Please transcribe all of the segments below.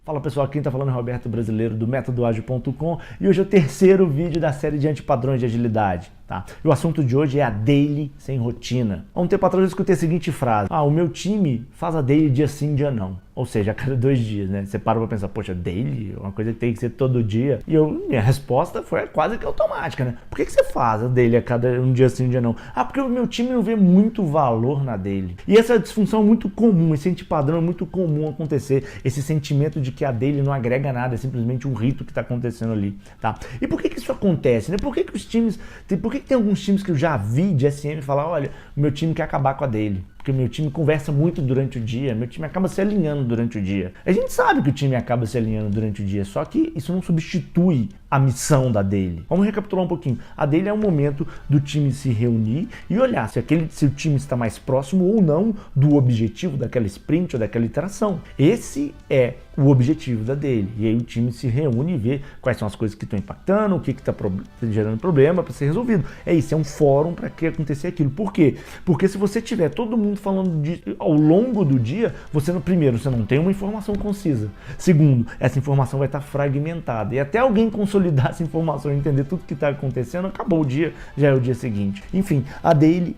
Fala pessoal, quem tá falando é Roberto Brasileiro do métodoagil.com e hoje é o terceiro vídeo da série de antipadrões de agilidade, tá? E o assunto de hoje é a daily sem rotina. Há um tempo atrás eu escutei a seguinte frase: o meu time faz a daily dia sim, dia não. Ou seja, a cada 2 dias, né? Você para pra pensar, poxa, daily? Uma coisa que tem que ser todo dia. E minha resposta foi quase que automática, né? Por que você faz a daily a cada um dia sim, um dia não? Porque o meu time não vê muito valor na daily. E essa disfunção é muito comum, esse antipadrão é muito comum acontecer, esse sentimento de que a daily não agrega nada, é simplesmente um rito que está acontecendo ali, tá? E por que isso acontece, né? Por que os times, por que tem alguns times que eu já vi de SM falar, olha, o meu time quer acabar com a daily? Porque meu time conversa muito durante o dia, meu time acaba se alinhando durante o dia. A gente sabe que o time acaba se alinhando durante o dia, só que isso não substitui a missão da daily. Vamos recapitular um pouquinho. A daily é um momento do time se reunir e olhar se o time está mais próximo ou não do objetivo daquela sprint ou daquela iteração. Esse é o objetivo da daily. E aí o time se reúne e vê quais são as coisas que estão impactando, o que está gerando problema para ser resolvido. É isso, é um fórum para que acontecer aquilo. Por quê? Porque se você tiver todo mundo falando ao longo do dia, primeiro, você não tem uma informação concisa. Segundo, essa informação vai estar fragmentada. E até alguém consolidar essa informação e entender tudo que está acontecendo, acabou o dia, já é o dia seguinte. Enfim, a daily,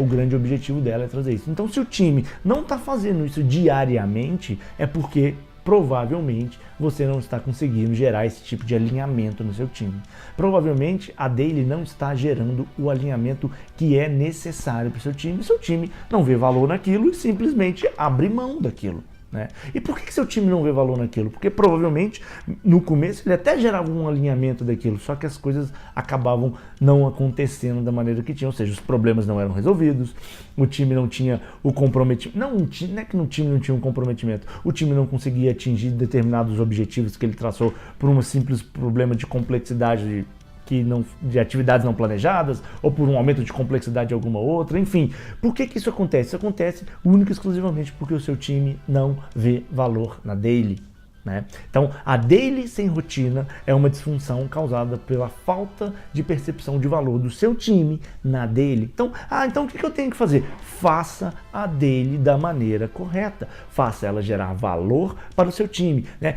o grande objetivo dela é trazer isso. Então, se o time não está fazendo isso diariamente, é porque provavelmente você não está conseguindo gerar esse tipo de alinhamento no seu time. Provavelmente a daily não está gerando o alinhamento que é necessário para o seu time. Seu time não vê valor naquilo e simplesmente abre mão daquilo, né? E por que seu time não vê valor naquilo? Porque provavelmente no começo ele até gerava um alinhamento daquilo, só que as coisas acabavam não acontecendo da maneira que tinham, ou seja, os problemas não eram resolvidos, o time não tinha o comprometimento, não é que o time não tinha um comprometimento, o time não conseguia atingir determinados objetivos que ele traçou por um simples problema de complexidade de atividades não planejadas, ou por um aumento de complexidade de alguma outra, enfim. Por que isso acontece? Isso acontece única e exclusivamente porque o seu time não vê valor na daily, né? Então, a daily sem rotina é uma disfunção causada pela falta de percepção de valor do seu time na daily. Então o que eu tenho que fazer? Faça a daily da maneira correta. Faça ela gerar valor para o seu time, né?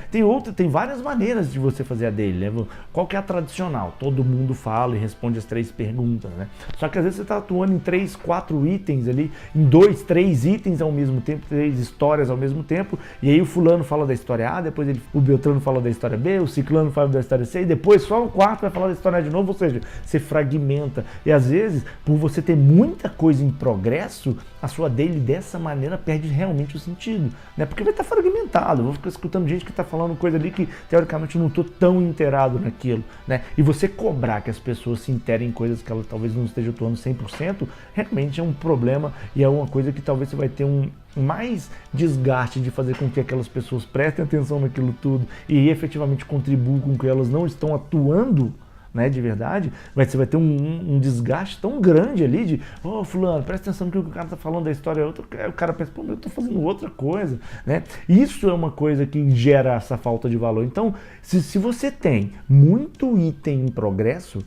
Tem várias maneiras de você fazer a daily, né? Qual que é a tradicional? Todo mundo fala e responde as 3 perguntas, né? Só que às vezes você está atuando em 3, 4 itens ali, em 2, 3 itens ao mesmo tempo, 3 histórias ao mesmo tempo, e aí o fulano fala da história A, depois o Beltrano fala da história B, o Ciclano fala da história C, e depois só o quarto vai falar da história A de novo, ou seja, você fragmenta. E às vezes, por você ter muita coisa em progresso, a sua daily dessa maneira perde realmente o sentido, né? Porque vai estar fragmentado, eu vou ficar escutando gente que está falando coisa ali que teoricamente eu não estou tão inteirado naquilo, né? E você cobrar que as pessoas se interem em coisas que elas talvez não estejam atuando 100%, realmente é um problema e é uma coisa que talvez você vai ter mais desgaste de fazer com que aquelas pessoas prestem atenção naquilo tudo e efetivamente contribuam com que elas não estão atuando, né, de verdade. Você vai ter um desgaste tão grande ali de, fulano, presta atenção no que o cara tá falando da história, o cara pensa, pô, eu tô fazendo outra coisa, né? Isso é uma coisa que gera essa falta de valor. Então, se você tem muito item em progresso,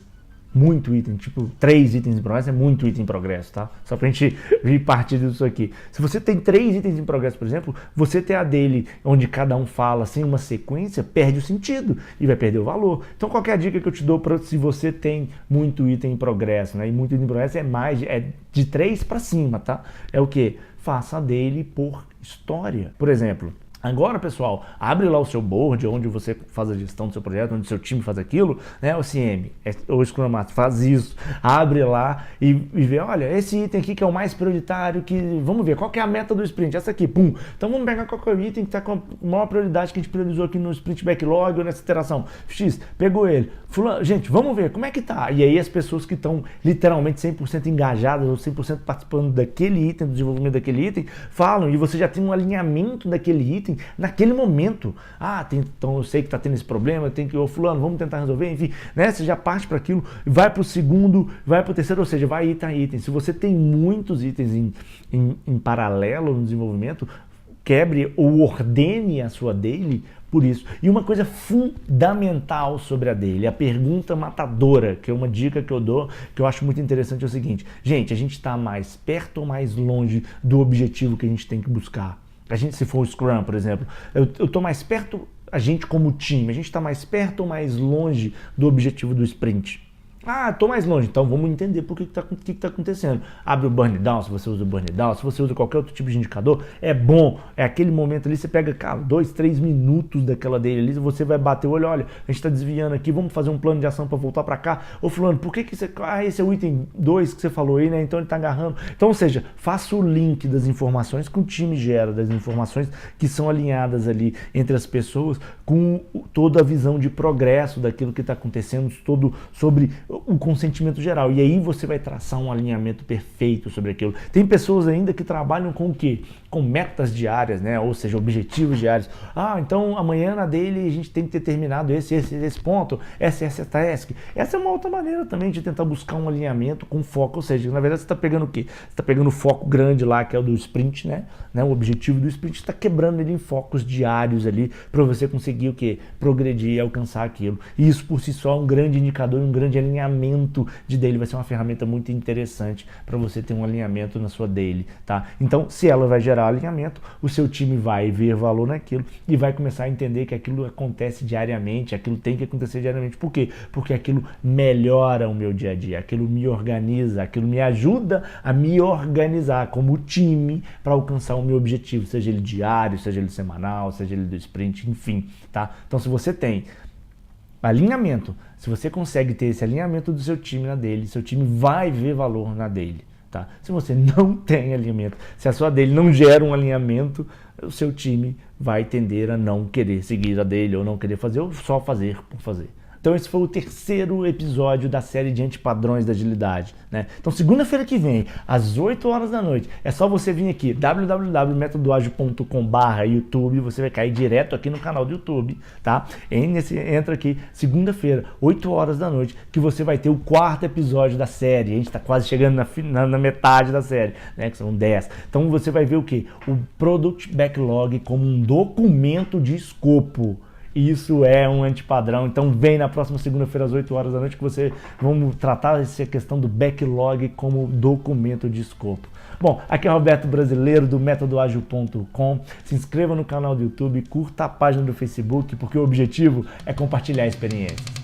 muito item, tipo 3 itens em progresso é muito item em progresso, tá? Só pra gente vir partir disso aqui. Se você tem 3 itens em progresso, por exemplo, você ter a daily onde cada um fala sem uma sequência, perde o sentido e vai perder o valor. Então qual que é a dica que eu te dou para se você tem muito item em progresso, né? E muito item em progresso é de 3 para cima, tá? É o que? Faça a daily por história. Por exemplo, agora, pessoal, abre lá o seu board, onde você faz a gestão do seu projeto, onde o seu time faz aquilo, né? O CM, ou o Scrum Master, faz isso, abre lá e vê, olha, esse item aqui que é o mais prioritário, vamos ver, qual que é a meta do sprint? Essa aqui, pum. Então vamos pegar qual que é o item que está com a maior prioridade que a gente priorizou aqui no sprint backlog ou nessa iteração. X, pegou ele. Fulano, gente, vamos ver, como é que tá? E aí as pessoas que estão literalmente 100% engajadas ou 100% participando daquele item, do desenvolvimento daquele item, falam, e você já tem um alinhamento daquele item naquele momento. Então eu sei que está tendo esse problema, eu tenho que, fulano, vamos tentar resolver, enfim, né? Você já parte para aquilo, vai para o segundo, vai para o terceiro, ou seja, vai item a item. Se você tem muitos itens em paralelo no desenvolvimento, quebre ou ordene a sua daily por isso. E uma coisa fundamental sobre a daily, a pergunta matadora, que é uma dica que eu dou, que eu acho muito interessante, é o seguinte: gente, a gente está mais perto ou mais longe do objetivo que a gente tem que buscar? A gente, se for o Scrum, por exemplo, eu estou mais perto a gente como time, a gente está mais perto ou mais longe do objetivo do sprint? Ah, estou mais longe, então vamos entender por que está acontecendo. Abre o burn down, se você usa o burn down, se você usa qualquer outro tipo de indicador, é bom, é aquele momento ali, você pega, cara, 2, 3 minutos daquela dele ali, você vai bater o olho, olha, a gente está desviando aqui, vamos fazer um plano de ação para voltar para cá. Ô fulano, por que você, esse é o item 2 que você falou aí, né, então ele está agarrando. Então, ou seja, faça o link das informações que o time gera, das informações que são alinhadas ali entre as pessoas, com toda a visão de progresso daquilo que está acontecendo, todo sobre o consentimento geral. E aí você vai traçar um alinhamento perfeito sobre aquilo. Tem pessoas ainda que trabalham com o quê? Com metas diárias, né? Ou seja, objetivos diários. Ah, então amanhã na daily a gente tem que ter terminado esse ponto, essa task. Essa é uma outra maneira também de tentar buscar um alinhamento com foco. Ou seja, na verdade você está pegando o quê? Você está pegando o foco grande lá, que é o do sprint, né? O objetivo do sprint, está quebrando ele em focos diários ali, para você conseguir o quê? Progredir e alcançar aquilo. E isso por si só é um grande indicador, um grande alinhamento de daily. Vai ser uma ferramenta muito interessante para você ter um alinhamento na sua daily, tá? Então, se ela vai gerar alinhamento, o seu time vai ver valor naquilo e vai começar a entender que aquilo acontece diariamente, aquilo tem que acontecer diariamente. Por quê? Porque aquilo melhora o meu dia a dia, aquilo me organiza, aquilo me ajuda a me organizar como time para alcançar o meu objetivo, seja ele diário, seja ele semanal, seja ele do sprint, enfim, tá? Então, se você tem alinhamento, se você consegue ter esse alinhamento do seu time na daily, seu time vai ver valor na daily, tá? Se você não tem alinhamento, se a sua daily não gera um alinhamento, o seu time vai tender a não querer seguir a daily ou não querer fazer ou só fazer por fazer. Então esse foi o terceiro episódio da série de antipadrões da agilidade, né? Então segunda-feira que vem, às 8 horas da noite, é só você vir aqui, www.metodoagil.com/YouTube, você vai cair direto aqui no canal do YouTube, tá? Entra aqui, segunda-feira, 8 horas da noite, que você vai ter o quarto episódio da série. A gente está quase chegando na metade da série, né? Que são 10. Então você vai ver o quê? O Product Backlog como um documento de escopo. Isso é um antipadrão, então vem na próxima segunda-feira às 8 horas da noite que vamos tratar essa questão do backlog como documento de escopo. Bom, aqui é o Roberto Brasileiro do metodoagil.com. Se inscreva no canal do YouTube, curta a página do Facebook, porque o objetivo é compartilhar a experiência.